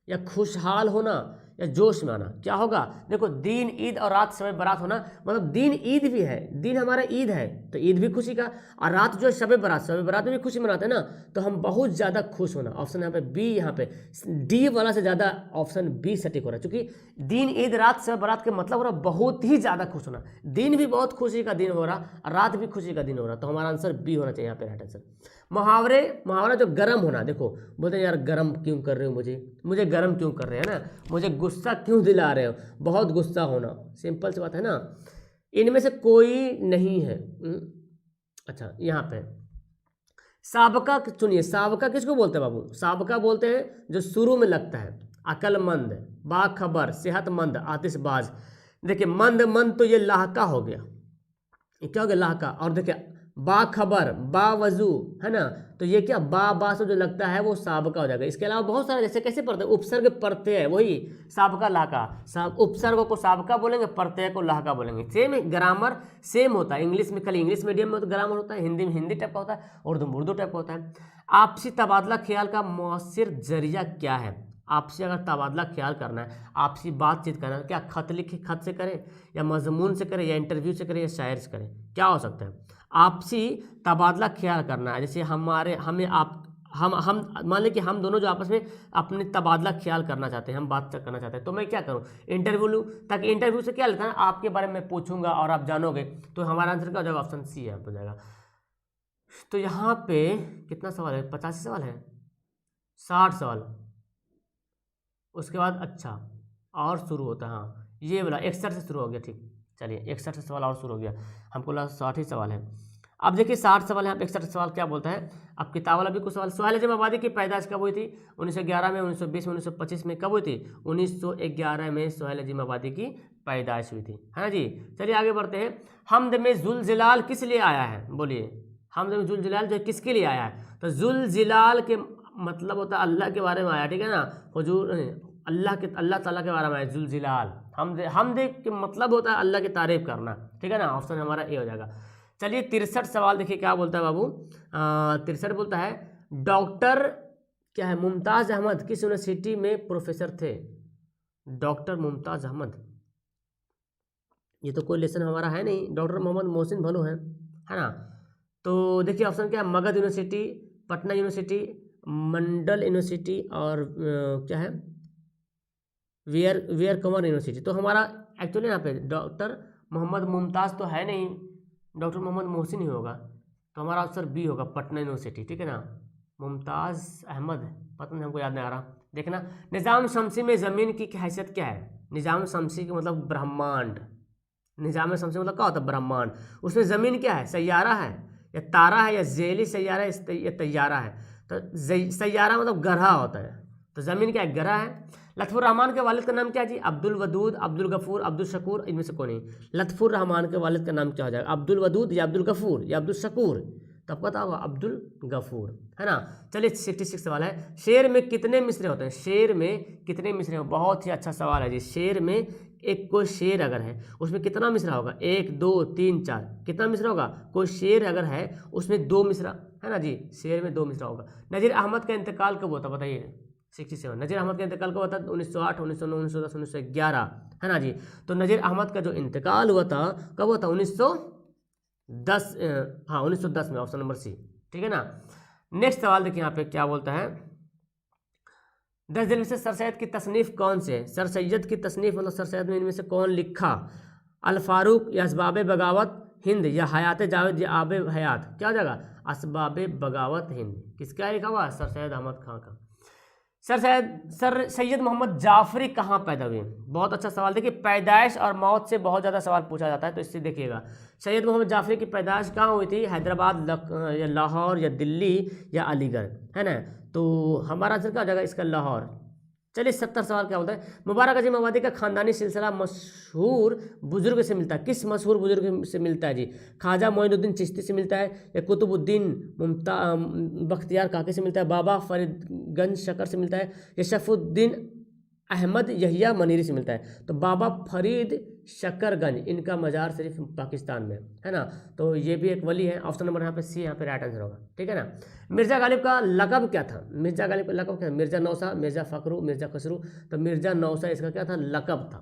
या खुशहाल होना या जोश में आना, क्या होगा? देखो दिन ईद और रात शब बारात होना मतलब दिन ईद भी है, दिन हमारा ईद है तो ईद भी खुशी का, और रात जो है शब बारात में भी खुशी मनाते हैं ना। तो हम बहुत ज़्यादा खुश होना। ऑप्शन यहाँ पे बी, यहाँ पे डी वाला से ज़्यादा ऑप्शन बी सटीक हो रहा है, क्योंकि दिन ईद रात शब बारात के मतलब हो रहा बहुत ही ज़्यादा खुश होना। दिन भी बहुत खुशी का दिन हो रहा और रात भी खुशी का दिन हो रहा। तो हमारा आंसर बी होना चाहिए यहाँ पे राइट आंसर। मुहावरा जो गर्म होना, देखो बोलते हैं यार गर्म क्यों कर रहे हो मुझे गर्म क्यों कर रहे हैं ना, मुझे गुस्सा क्यों दिला रहे हो, बहुत गुस्सा होना, सिंपल सी बात है ना। इनमें से कोई नहीं है। अच्छा यहाँ पे साबका चुनिए। साबका किसको बोलते हैं बाबू? साबका बोलते हैं जो शुरू में लगता है, अक्लमंद, बाखबर, सेहतमंद, आतिशबाज। देखिए मंद मंद तो ये लाहका हो गया, ये क्या हो गया? लाहका। और देखिए बाखबर, बावजू, है ना, तो ये क्या बा से जो लगता है वो साबका हो जाएगा। इसके अलावा बहुत सारे जैसे कैसे पढ़ते हैं, उपसर्ग प्रत्यय, वही साबका लाहका। उपसर्ग को साबका बोलेंगे, प्रत्यय को लाहका बोलेंगे। सेम ग्रामर सेम होता है। इंग्लिश में खाली इंग्लिश मीडियम में तो ग्रामर होता है, हिंदी में हिंदी टाइप का होता है, उर्दू टाइप का होता है। आपसी तबादला ख्याल का मौसर जरिया क्या है? आपसे अगर तबादला ख्याल करना है, आपसी बातचीत करना है, क्या खत लिखे, खत से करें या मजमून से करें या इंटरव्यू से करें या शायर से करें, क्या हो सकता है? आपसी तबादला ख्याल करना है। जैसे हमें आप हम मान लें कि हम दोनों जो आपस में अपने तबादला ख्याल करना चाहते हैं, हम बात करना चाहते हैं, तो मैं क्या करूं? इंटरव्यू लूं, ताकि इंटरव्यू से क्या लेता है, आपके बारे में पूछूंगा और आप जानोगे। तो हमारा आंसर क्या हो जाएगा? ऑप्शन सी है, हो जाएगा। तो यहाँ पे कितना सवाल है? 85 सवाल है, 60 सवाल। उसके बाद अच्छा और शुरू होता है, हाँ ये वाला 61 से शुरू हो गया, ठीक। चलिए 61 से सवाल और शुरू हो गया, हमको लगा 60 ही सवाल है। अब देखिए 60 सवाल है, यहाँ पे 61 सवाल क्या बोलता है। अब किताब वाला भी कुछ सवाल। सुहेल जम आबादी की पैदाइश कब हुई थी? 1911 में, 1920 में, 1925 में। कब हुई थी? 1911 में सुहेल जम आबादी की पैदाइश हुई थी, है ना जी। चलिए आगे बढ़ते हैं। हमद में जुलजिलाल किस लिए आया है? बोलिए, हमद में जुलजिलाल जो किसके लिए आया है? तो जुलजिलाल के मतलब होता है अल्लाह के बारे में आया, ठीक है ना। हुजूर अल्लाह ताला के बारे में आया जुलजिलाल। हमद के मतलब होता है अल्लाह की तारीफ करना, ठीक है ना। ऑप्शन हमारा ए हो जाएगा। चलिए 63 सवाल देखिए क्या बोलता है बाबू। 63 बोलता है डॉक्टर क्या है? मुमताज़ अहमद किस यूनिवर्सिटी में प्रोफेसर थे? डॉक्टर मुमताज़ अहमद, ये तो कोई लेसन हमारा है नहीं। डॉक्टर मोहम्मद मोहसिन भलो है ना। तो देखिए ऑप्शन क्या है? मगध यूनिवर्सिटी, पटना यूनिवर्सिटी, मंडल यूनिवर्सिटी और क्या है वियर कंवर यूनिवर्सिटी। तो हमारा एक्चुअली यहाँ पे डॉक्टर मोहम्मद मुमताज़ तो है नहीं, डॉक्टर मोहम्मद मोहसिन ही होगा। तो हमारा आंसर बी होगा, पटना यूनिवर्सिटी, ठीक है ना। मुमताज़ अहमद पता नहीं, हमको याद नहीं आ रहा। देखना निज़ाम शमसी में ज़मीन की हैसियत क्या है? निज़ाम शमसी का मतलब ब्रह्मांड। निज़ाम शमसी मतलब क्या होता है? ब्रह्मांड। उसमें ज़मीन क्या है? सैयारा है या तारा है या ज़ैली सैयारा है या तैयारा है? तो सैयारा मतलब ग्रह होता है, तो ज़मीन क्या है? ग्रह है। लत्फ़ुर रहमान के वालिद का नाम क्या है जी? अब्दुल वदूद, अब्दुल गफूर, अब्दुल शकूर, इनमें से कोई नहीं। लत्फ़ुर रहमान के वालिद का नाम क्या हो जाएगा? अब्दुल वदूद या अब्दुल गफूर या अब्दुल शकूर? तो आपको पता होगा अब्दुल गफूर, है ना। चलिए 66 सवाल है। शेर में कितने मिसरे होते हैं? शेर में कितने मिसरे हो? बहुत ही अच्छा सवाल है जी। शेर में एक कोई शेर अगर है उसमें कितना मिसरा होगा? 1 2 3 4, कितना मिसरा होगा? कोई शेर अगर है उसमें 2 मिसरा, है ना जी। शेर में 2 मिसरा होगा। नज़ीर अहमद का इंतकाल कब होता बताइए? 67। नज़ीर अहमद का इंतकाल कब हुआ था? 1908, 1909, 1910, 1911, है ना जी। तो नज़ीर अहमद का जो इंतकाल हुआ था कब हुआ था? 1910, हाँ 1910 में, ऑप्शन नंबर सी, ठीक है ना। नेक्स्ट सवाल देखिए यहाँ पे क्या बोलता है। 10 दिल में से सर सैयद की तसनीफ़ कौन से? सर सैयद की तसनीफ़ मतलब सर सैयद में इनमें से कौन लिखा? अल फारूक या असबाब बगावत हिंद या हयात जावेद या आब हयात? क्या हो जाएगा? असबाब बगावत हिंद। किसका लिखा हुआ? सर सैयद अहमद खां का। सर सैयद मोहम्मद जाफरी कहाँ पैदा हुए? बहुत अच्छा सवाल। देखिए पैदाइश और मौत से बहुत ज़्यादा सवाल पूछा जाता है, तो इससे देखिएगा सैयद मोहम्मद जाफरी की पैदाइश कहाँ हुई थी? हैदराबाद, या लाहौर, या दिल्ली, या अलीगढ़, है ना? तो हमारा आंसर क्या हो जाएगा इसका? लाहौर। चलिए 70 सवाल क्या बोलता है? मुबारक अजीम आबादी का खानदानी सिलसिला मशहूर बुजुर्ग से मिलता है। किस मशहूर बुजुर्ग से मिलता है जी? ख्वाजा मोइनुद्दीन चिश्ती से मिलता है, या कुतुबुद्दीन बख्तियार काकी से मिलता है, बाबा फरीदगंज शकर से मिलता है, या शफुद्दीन अहमद यहिया मनीरी से मिलता है? तो बाबा फरीद शकरगंज, इनका मजार शरीफ पाकिस्तान में है ना। तो ये भी एक वली है। ऑप्शन नंबर यहाँ पे सी, यहाँ पे राइट आंसर होगा, ठीक है ना। मिर्जा गालिब का लक़ब क्या था? मिर्जा गालिब का लक़ब क्या था? मिर्जा नौसा, मिर्जा फ़खरू, मिर्जा खसरू। तो मिर्जा नौसा इसका क्या था? लक़ब था।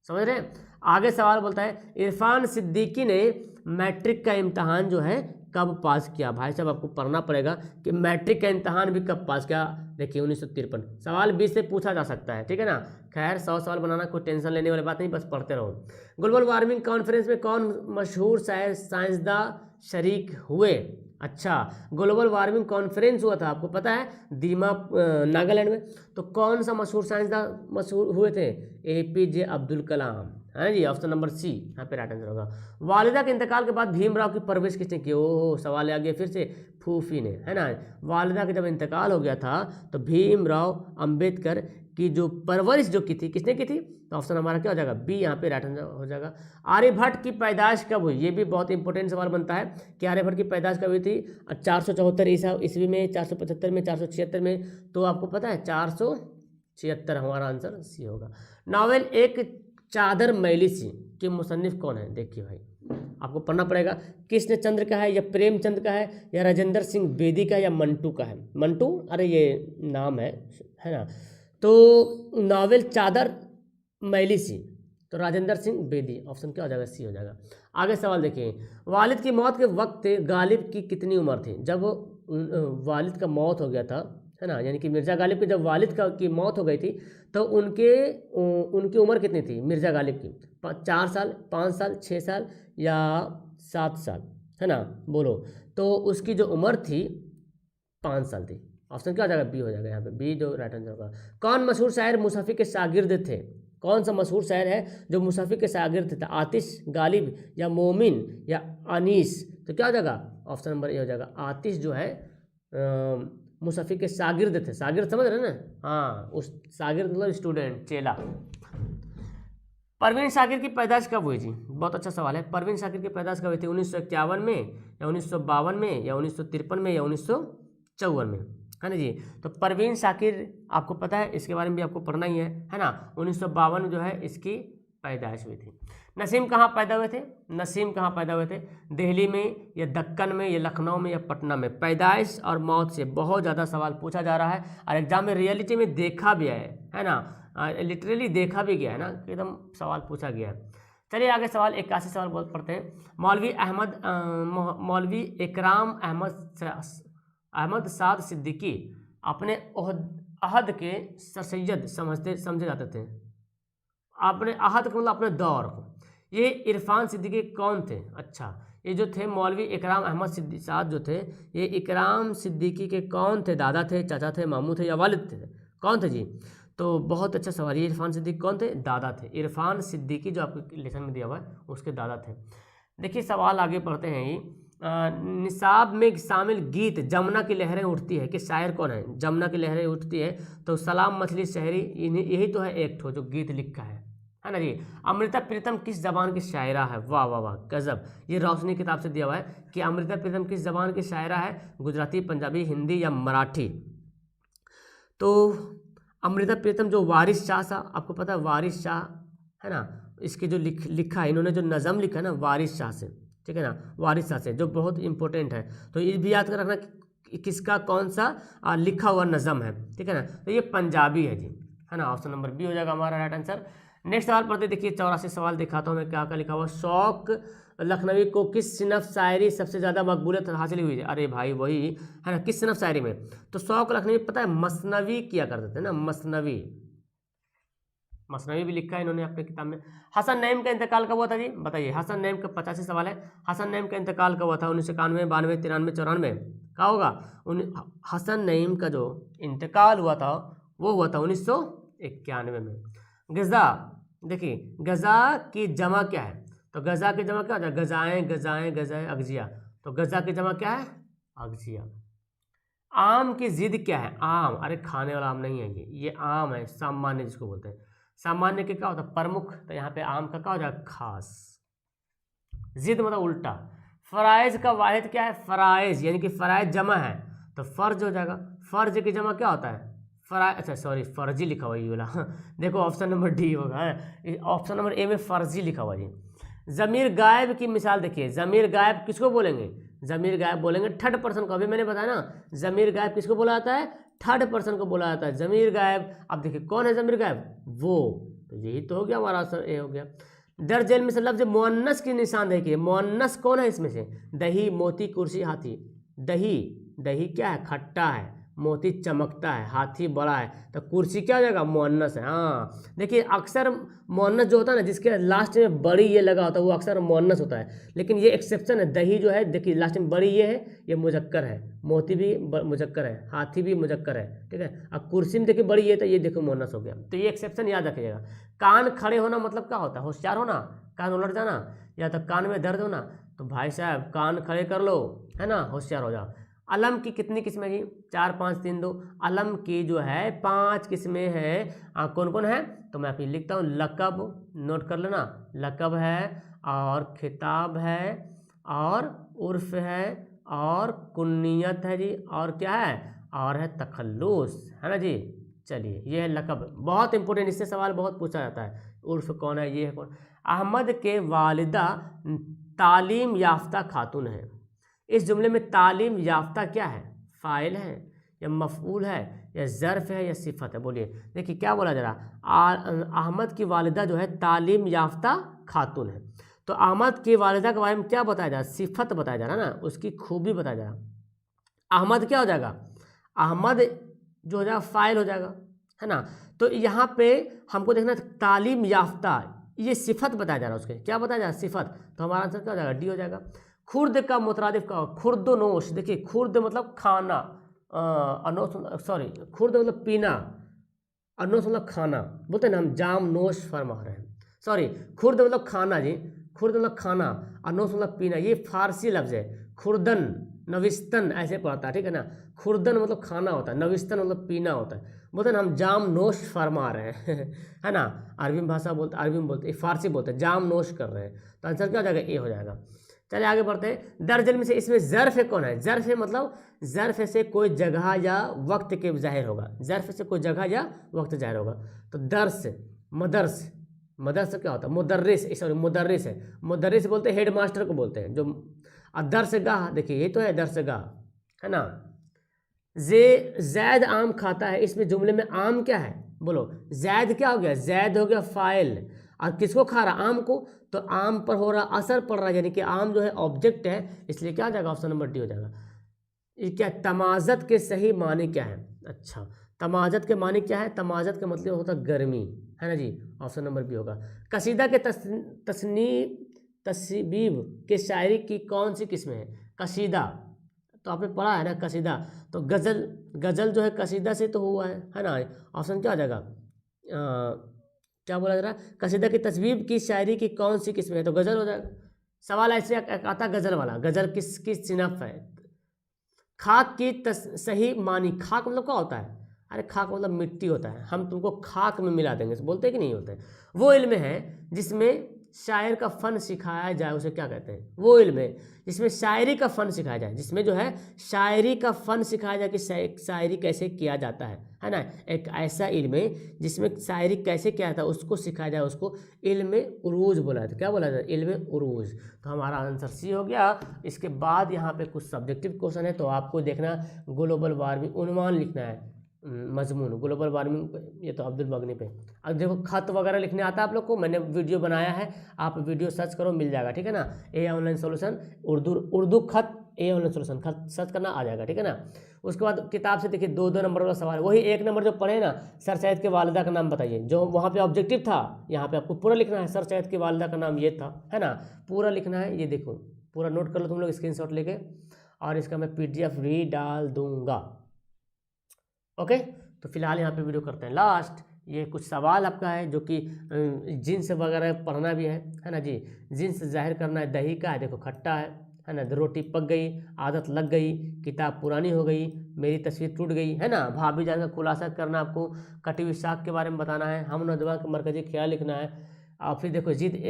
समझ रहे हैं? आगे सवाल बोलता है इरफान सिद्दीकी ने मैट्रिक का इम्तहान जो है कब पास किया? भाई साहब आपको पढ़ना पड़ेगा कि मैट्रिक का इम्तहान भी कब पास किया। देखिए 1953। सवाल 20 से पूछा जा सकता है, ठीक है ना। खैर 100 सवाल बनाना कोई टेंशन लेने वाली बात नहीं, बस पढ़ते रहो। ग्लोबल वार्मिंग कॉन्फ्रेंस में कौन मशहूर साइंसदान शरीक हुए? अच्छा, ग्लोबल वार्मिंग कॉन्फ्रेंस हुआ था, आपको पता है, दीमा नागालैंड में। तो कौन सा मशहूर साइंसदान मशहूर हुए थे? APJ अब्दुल कलाम, है जी। ऑप्शन नंबर सी यहाँ पे राइट आंसर होगा। वालिदा के इंतकाल के बाद भीमराव की परवरिश किसने की? ओह सवाल आ गया फिर से, फूफी ने, है ना। वालिदा के जब इंतकाल हो गया था तो भीमराव अंबेडकर की जो परवरिश जो की थी किसने की थी? तो ऑप्शन हमारा क्या हो जाएगा? बी यहाँ पे राइट आंसर हो जाएगा। आर्यभट्ट की पैदाइश कब हुई? ये भी बहुत इंपॉर्टेंट सवाल बनता है कि आर्यभट्ट की पैदाइश कब हुई थी? 474 ईस्वी में, 475 में, 476 में। तो आपको पता है 476 हमारा आंसर सी होगा। नावल एक चादर मैली सी के मुसन्निफ कौन है? देखिए भाई आपको पढ़ना पड़ेगा। कृष्ण चंद्र का है, या प्रेमचंद का है, या राजेंद्र सिंह बेदी का, या मंटू का है? मंटू, अरे ये नाम है ना। तो नावल चादर मैली सी, तो राजेंद्र सिंह बेदी। ऑप्शन क्या हो जाएगा? सी हो जाएगा। आगे सवाल देखिए, वालिद की मौत के वक्त गालिब की कितनी उम्र थी? जब वालिद का मौत हो गया था, है ना, यानी कि मिर्ज़ा गालिब की जब वालिद की मौत हो गई थी तो उनकी उम्र कितनी थी मिर्ज़ा गालिब की? 4 साल, 5 साल, 6 साल, या 7 साल, है ना, बोलो। तो उसकी जो उम्र थी 5 साल थी। ऑप्शन क्या हो जाएगा? बी हो जाएगा यहाँ पे, बी जो राइट आंसर होगा। कौन मशहूर शायर मुसाफी के शागिर्द थे? कौन सा मशहूर शायर है जो मुसाफी के शागिर्द थे? आतिश, गालिब, या मोमिन, या अनीस? तो क्या हो जाएगा? ऑप्शन नंबर ए हो जाएगा। आतिश जो है मुसाफी के शागिर्द थे। शागिर्द समझ रहे हैं ना? हाँ, उस शागिर्द मतलब स्टूडेंट, चेला। परवीन शाकिर की पैदाइश कब हुई थी? बहुत अच्छा सवाल है। परवीन शाकिर की पैदाइश कब हुई थी? 1951 में, या 1952 में, या 1953 में, या 1954 में, है ना जी। तो परवीन शाकिर आपको पता है, इसके बारे में भी आपको पढ़ना ही है ना। 1952 में जो है इसकी पैदाइश हुई थी। नसीम कहाँ पैदा हुए थे? नसीम कहाँ पैदा हुए थे? दिल्ली में, या दक्कन में, या लखनऊ में, या पटना में? पैदाइश और मौत से बहुत ज़्यादा सवाल पूछा जा रहा है और एग्जाम में रियलिटी में देखा भी है ना, लिटरली देखा भी गया है ना, एकदम सवाल पूछा गया है। चलिए आगे सवाल 81 सवाल बहुत पढ़ते हैं। मौलवी इकराम अहमद साद सिद्दीकी अपने अहद के सैयद समझे जाते थे। अपने अहद को मतलब अपने दौर को। ये इरफान सिद्दीकी कौन थे? अच्छा, ये जो थे मौलवी इकराम अहमद साद जो थे, ये इकराम सिद्दीकी के कौन थे? दादा थे, चाचा थे, मामू थे, या वालिद थे? कौन थे जी? तो बहुत अच्छा सवाल। ये इरफान सिद्दीकी कौन थे? दादा थे। इरफान सिद्दीकी जो आपके लेसन में दिया हुआ है उसके दादा थे। देखिए सवाल आगे पढ़ते हैं। ये निसाब में शामिल गीत जमुना की लहरें उठती है, कि शायर कौन है? जमुना की लहरें उठती है तो सलाम मछली शहरी, यही तो है एक ठो जो गीत लिखा है ना जी। अमृता प्रीतम किस जबान की शायरा है? वाह वाह वाह, गजब। ये रोशनी किताब से दिया हुआ है कि अमृता प्रीतम किस जबान की शायरा है? गुजराती, पंजाबी, हिंदी, या मराठी? तो अमृता प्रीतम जो वारिस शाह सा, आपको पता है वारिस शाह, है ना, इसके जो लिखा है, इन्होंने जो नज़म लिखा है ना वारिस शाह से, ठीक है ना, वारिस शाह से, जो बहुत इंपॉर्टेंट है। तो ये भी याद कर रखना कि किसका कौन सा लिखा हुआ नज़म है, ठीक है ना। तो ये पंजाबी है जी, है ना। ऑप्शन नंबर बी हो जाएगा हमारा राइट आंसर। नेक्स्ट सवाल पढ़ते देखिए, 84 सवाल दिखाता हूँ मैं क्या क्या लिखा हुआ। शौक लखनवी को किस सिनफ शायरी सबसे ज़्यादा मकबूलियत हासिल हुई है? अरे भाई वही है ना, किस सिनफ शायरी में? तो शौक लखनवी पता है मसनवी किया करते थे ना, मसनवी भी लिखा है इन्होंने अपने किताब में। हसन नईम का इंतकाल कब हुआ था जी? बताइए। हसन नईम का 85 सवाल है। हसन नईम का इंतकाल कब हुआ था? 1991, 92, 93, 94? क्या होगा? हसन नईम का जो इंतकाल हुआ था वो हुआ था 1991 में। गज़ा, देखिए गज़ा की जमा क्या है, तो गज़ा की जमा क्या होता है, गज़ाएँ गज़ाएँ गज़ाएँ अगजिया, तो गज़ा की जमा क्या है, अगजिया। आम की जिद क्या है, आम, अरे खाने वाला आम नहीं है ये आम है, सामान्य जिसको बोलते हैं। सामान्य के क्या होता है, प्रमुख, तो यहाँ पे आम का क्या हो जाएगा, खास। जिद मतलब उल्टा। फराइज का वाहिद क्या है, फराइज, यानी कि फराइज जमा है तो फर्ज हो जाएगा। फर्ज की जमा क्या होता है, फराइज, अच्छा सॉरी फर्जी लिखा हुआ ये वाला देखो ऑप्शन नंबर डी होगा, ऑप्शन नंबर ए में फर्जी लिखा हुआ जी। ज़मीर गायब की मिसाल देखिए, ज़मीर गायब किसको बोलेंगे, ज़मीर गायब बोलेंगे थर्ड पर्सन को। अभी मैंने बताया ना, ज़मीर गायब किसको बोला जाता है, थर्ड पर्सन को बोला जाता है ज़मीर गायब। अब देखिए कौन है ज़मीर गायब, वो, तो यही तो हो गया हमारा आंसर, ए हो गया। दर्ज झेल में से लफ्ज मुअन्नस की निशानदेही की, मुअन्नस कौन है इसमें से, दही, मोती, कुर्सी, हाथी। दही, दही क्या है, खट्टा है, मोती चमकता है, हाथी बड़ा है, तो कुर्सी क्या हो जाएगा, मुअन्नस है। हाँ देखिए अक्सर मुअन्नस जो होता है ना, जिसके लास्ट में बड़ी ये लगा होता है वो अक्सर मुअन्नस होता है, लेकिन ये एक्सेप्शन है। दही जो है देखिए लास्ट में बड़ी ये है, ये मुजक्कर है, मोती भी मुजक्कर है, हाथी भी मुजक्कर है, ठीक है। अब कुर्सी में देखिए बड़ी ये, तो ये देखो मुअन्नस हो गया, तो ये एक्सेप्शन याद रखिएगा। कान खड़े होना मतलब क्या होता है, होशियार होना, कान उलट जाना, या तो कान में दर्द होना, तो भाई साहब कान खड़े कर लो, है ना, होशियार हो जाओ। अलम की कितनी किस्में जी, 4 5 3 2। अलम की जो है 5 किस्में हैं, कौन कौन है, तो मैं अभी लिखता हूँ। लकब, नोट कर लेना, लकब है, और खिताब है, और उर्फ है, और कुन्नियत है जी, और क्या है, और है तखल्लुस, है ना जी। चलिए ये है लकब, बहुत इंपॉर्टेंट, इससे सवाल बहुत पूछा जाता है। उर्फ कौन है, ये है कौन। अहमद के वालिदा तालीम याफ्ता खातून है। इस जुमले में तालीम याफ्ता क्या है, फ़ाइल है या मफ़ऊल है या ज़र्फ़ है या सिफत है, बोलिए। देखिए क्या बोला जा रहा, अहमद की वालिदा जो है तालीम याफ्ता खातून है, तो अहमद की वालिदा के बारे में क्या बताया जा रहा, सिफत बताया जा रहा है ना, उसकी खूबी बताया जा रहा। अहमद क्या हो जाएगा, अहमद जो हो जाएगा फ़ाइल हो जाएगा, है ना। तो यहाँ पे हमको देखना तालीम याफ्ता, ये सिफत बताया जा रहा है, उसके क्या बताया जा रहा है, सिफत, तो हमारा आंसर क्या हो जाएगा, डी हो जाएगा। खुर्द का मुतरादिफ का, खुर्दनोश, देखिए खुर्द मतलब खाना, अनोश सॉरी, खुर्द मतलब पीना, अनोश मतलब खाना, बोलते हैं ना हम जाम नोश फरमा रहे हैं, सॉरी खुर्द मतलब खाना जी, खुर्द मतलब खाना, अनोश मतलब पीना, ये फारसी लफ्ज़ है। खुर्दन, नविस्तन ऐसे पढ़ता है, ठीक है ना। खुर्दन मतलब खाना होता है, नविस्तन मतलब पीना होता है, बोलते हैं ना हम जाम नोश फरमा रहे हैं है ना। अरबी भाषा बोलते, अरबी में बोलते, फारसी बोलते हैं जाम नोश कर रहे हैं, तो आंसर क्या हो जाएगा, ए हो जाएगा। चलिए आगे बढ़ते हैं। दर्जन में से इसमें ज़र्फ़ कौन है, ज़र्फ़ मतलब ज़र्फ़ से कोई जगह या वक्त के ज़ाहिर होगा, ज़र्फ़ से कोई जगह या वक्त ज़ाहिर होगा, तो दर्स, मदर्स, मदर्स क्या होता है, मुदर्रिस, सॉरी मुदर्रिस है, मुदर्रिस बोलते हैं हेड मास्टर को बोलते हैं, जो दर्सगाह, देखिए ये तो है दर्सगाह, है ना। जैद आम खाता है, इसमें जुमले में आम क्या है, बोलो, जैद क्या हो गया, जैद हो गया फ़ाइल, और किसको खा रहा, आम को, तो आम पर हो रहा असर पड़ रहा है, यानी कि आम जो है ऑब्जेक्ट है, इसलिए क्या हो जाएगा, ऑप्शन नंबर डी हो जाएगा। ये क्या, तमाज़त के सही मानी क्या है, अच्छा तमाज़त के मानी क्या है, तमाज़त का मतलब होता है गर्मी, है ना जी, ऑप्शन नंबर बी होगा। कसीदा के तस्बीब के शायरी की कौन सी किस्में हैं, कसीदा तो आपने पढ़ा है ना, कसीदा तो गज़ल, गज़ल जो है कसीदा से तो हुआ है ना। ऑप्शन क्या हो जाएगा, क्या बोला जा रहा है, कसीदा की तस्बीब की शायरी की कौन सी किस्म है, तो गज़ल हो जाएगा। सवाल ऐसे आता गज़ल वाला, गज़ल किसकी सिनफ है। खाक की सही मानी, खाक मतलब क्या होता है, अरे खाक मतलब मिट्टी होता है, हम तुमको खाक में मिला देंगे, बोलते कि नहीं होते। वो इल्म है जिसमें शायर का फ़न सिखाया जाए, उसे क्या कहते हैं, वो इल्म है जिसमें शायरी का फ़न सिखाया जाए, जिसमें जो है शायरी का फ़न सिखाया जाए कि शायरी कैसे किया जाता है ना। एक ऐसा इल्म है जिसमें शायरी कैसे किया जाता है उसको सिखाया जाए, उसको इल्म उरूज बोला जाता है, क्या बोला जाता है, इल्म उरूज। तो हमारा आंसर सी हो गया। इसके बाद यहाँ पे कुछ सब्जेक्टिव क्वेश्चन है, तो आपको देखना ग्लोबल वार्मिंग उन्वान लिखना है, मजमून ग्लोबल वार्मिंग, ये तो अब्दुल बगनी पे। अब देखो खत वगैरह लिखने आता है आप लोग को, मैंने वीडियो बनाया है, आप वीडियो सर्च करो मिल जाएगा, ठीक है ना। ए ऑनलाइन सोल्यूशन उर्दू खत, ए ऑनलाइन सोल्यूशन खत सर्च करना आ जाएगा, ठीक है ना। उसके बाद किताब से देखिए 2 2 नंबर वाला सवाल, वही 1 नंबर जो पढ़े ना, सर सैयद के वालिदा का नाम बताइए, जो वहाँ पे ऑब्जेक्टिव था, यहाँ पे आपको पूरा लिखना है, सर सैयद की वालिदा का नाम ये था, है ना, पूरा लिखना है। ये देखो पूरा नोट कर लो तुम लोग स्क्रीनशॉट लेके, और इसका मैं PDF भी डाल दूंगा, ओके। तो फिलहाल यहाँ पे वीडियो करते हैं लास्ट। ये कुछ सवाल आपका है जो कि जिन्स वगैरह पढ़ना भी है ना जी। जिन्स जाहिर करना है, दही का है, देखो खट्टा है ना। रोटी पक गई, आदत लग गई, किताब पुरानी हो गई, मेरी तस्वीर टूट गई, है ना। भाभी जान का खुलासा करना, आपको कटी हुई साग के बारे में बताना है, हम नौजवान का मरकजी ख्याल लिखना है। और फिर देखो जिद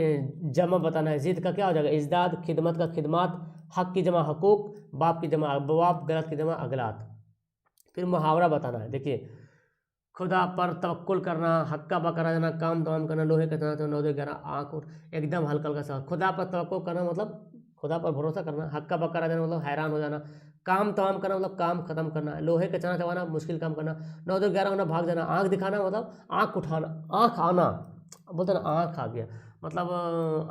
जमा बताना है। जिद का क्या हो जाएगा, इजदाद, खिदमत का खिदमात, हक की जमा हकूक, बाप की जमा बवाब, गलत की जमा अगलात। फिर मुहावरा बताना है। देखिए, खुदा पर तवक्कुल करना, हक्का बकरा जाना, काम तमाम करना, लोहे का तना, 9-11 आँख और एकदम हल्का हल्का सा। खुदा पर तवक्कुल करना मतलब खुदा पर भरोसा करना, हक्का बकरा जाना मतलब हैरान हो जाना, काम तमाम करना मतलब काम खत्म करना, लोहे का चना चबाना मुश्किल काम करना, 9-11 होना भाग जाना, आँख दिखाना मतलब आँख उठाना, आँख आना, बोलते ना आँख आ गया मतलब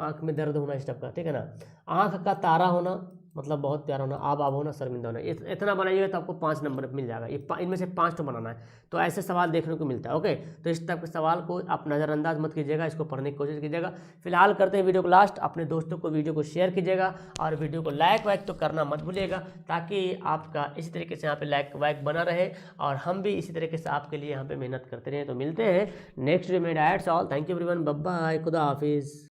आँख में दर्द होना इस टाइप का, ठीक है ना। आँख का तारा होना मतलब बहुत प्यारा होना, आब होना, शर्मिंदा होना। इतना बनाइएगा तो आपको 5 नंबर मिल जाएगा। इनमें से 5 तो बनाना है, तो ऐसे सवाल देखने को मिलता है। ओके, तो इस टाइप के सवाल को आप नज़रअंदाज मत कीजिएगा, इसको पढ़ने की कोशिश कीजिएगा। फिलहाल करते हैं वीडियो को लास्ट। अपने दोस्तों को वीडियो को शेयर कीजिएगा और वीडियो को लाइक वाइक तो करना मत भूलिएगा, ताकि आपका इसी तरीके से यहाँ पे लाइक वाइक बना रहे और हम भी इसी तरीके से आपके लिए यहाँ पे मेहनत करते रहें। तो मिलते हैं नेक्स्ट वीडियो में। That's all, thank you everyone, bye bye, खुदा हाफिज़।